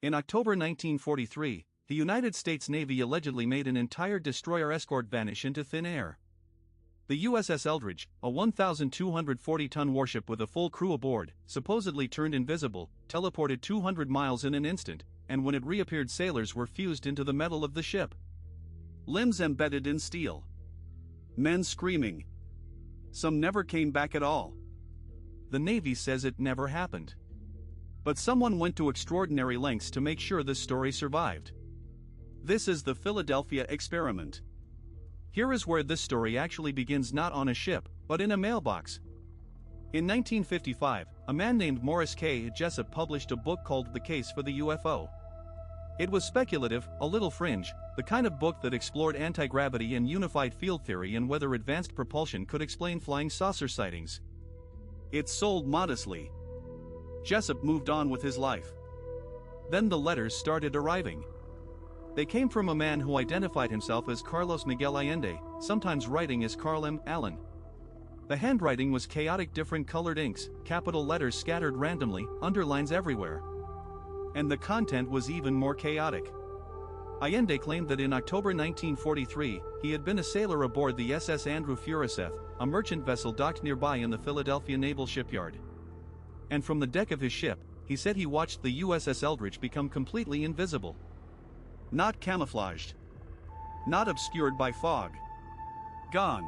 In October 1943, the United States Navy allegedly made an entire destroyer escort vanish into thin air. The USS Eldridge, a 1,240-ton warship with a full crew aboard, supposedly turned invisible, teleported 200 miles in an instant, and when it reappeared, sailors were fused into the metal of the ship. Limbs embedded in steel. Men screaming. Some never came back at all. The Navy says it never happened. But someone went to extraordinary lengths to make sure this story survived. This is the Philadelphia experiment. Here is where this story actually begins, not on a ship, but in a mailbox. In 1955, a man named Morris K. Jessup published a book called The Case for the UFO. It was speculative, a little fringe, the kind of book that explored anti-gravity and unified field theory and whether advanced propulsion could explain flying saucer sightings. It sold modestly. Jessup moved on with his life. Then the letters started arriving. They came from a man who identified himself as Carlos Miguel Allende, sometimes writing as Carl M. Allen. The handwriting was chaotic, different colored inks, capital letters scattered randomly, underlines everywhere. And the content was even more chaotic. Allende claimed that in October 1943, he had been a sailor aboard the SS Andrew Furuseth, a merchant vessel docked nearby in the Philadelphia Naval Shipyard. And from the deck of his ship, he said he watched the USS Eldridge become completely invisible. Not camouflaged. Not obscured by fog. Gone.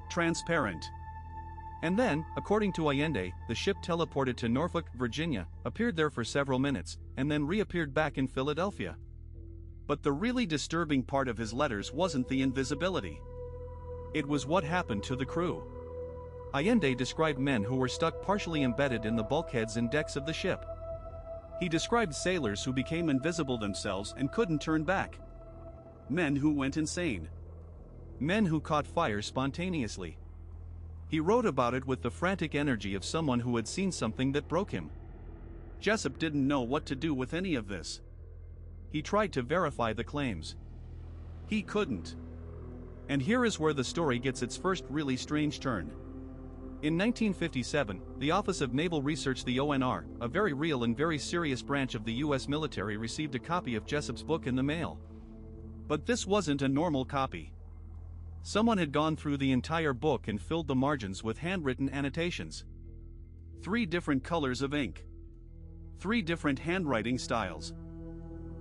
Transparent. And then, according to Allende, the ship teleported to Norfolk, Virginia, appeared there for several minutes, and then reappeared back in Philadelphia. But the really disturbing part of his letters wasn't the invisibility. It was what happened to the crew. Allende described men who were stuck partially embedded in the bulkheads and decks of the ship. He described sailors who became invisible themselves and couldn't turn back. Men who went insane. Men who caught fire spontaneously. He wrote about it with the frantic energy of someone who had seen something that broke him. Jessup didn't know what to do with any of this. He tried to verify the claims. He couldn't. And here is where the story gets its first really strange turn. In 1957, the Office of Naval Research, the ONR, a very real and very serious branch of the US military, received a copy of Jessup's book in the mail. But this wasn't a normal copy. Someone had gone through the entire book and filled the margins with handwritten annotations. 3 different colors of ink. 3 different handwriting styles.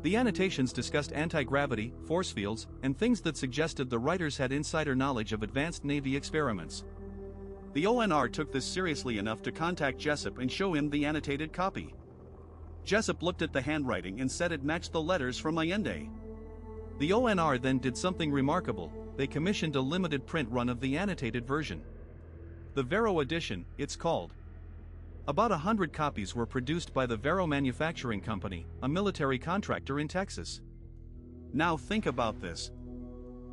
The annotations discussed anti-gravity, force fields, and things that suggested the writers had insider knowledge of advanced Navy experiments. The ONR took this seriously enough to contact Jessup and show him the annotated copy. Jessup looked at the handwriting and said it matched the letters from Allende. The ONR then did something remarkable. They commissioned a limited print run of the annotated version. The Vero edition, it's called. About 100 copies were produced by the Vero Manufacturing Company, a military contractor in Texas. Now think about this.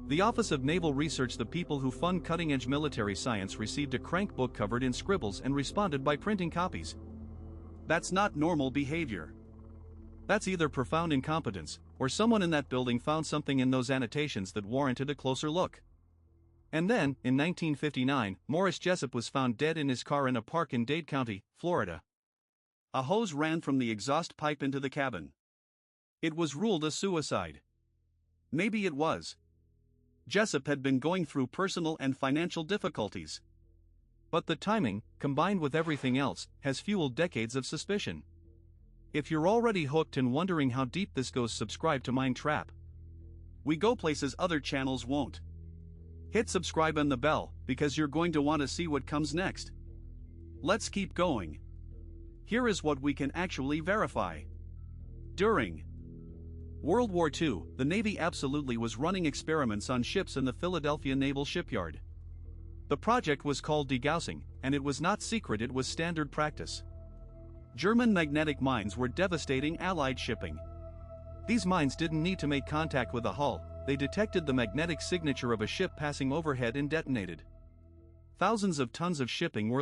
The Office of Naval Research, the people who fund cutting-edge military science, received a crank book covered in scribbles and responded by printing copies. That's not normal behavior. That's either profound incompetence, or someone in that building found something in those annotations that warranted a closer look. And then, in 1959, Morris Jessup was found dead in his car in a park in Dade County, Florida. A hose ran from the exhaust pipe into the cabin. It was ruled a suicide. Maybe it was. Jessup had been going through personal and financial difficulties. But the timing, combined with everything else, has fueled decades of suspicion. If you're already hooked and wondering how deep this goes, subscribe to Mind Trap. We go places other channels won't. Hit subscribe and the bell, because you're going to want to see what comes next. Let's keep going. Here is what we can actually verify. During World War II, the Navy absolutely was running experiments on ships in the Philadelphia Naval Shipyard. The project was called degaussing, and it was not secret, it was standard practice. German magnetic mines were devastating Allied shipping. These mines didn't need to make contact with the hull, they detected the magnetic signature of a ship passing overhead and detonated. Thousands of tons of shipping were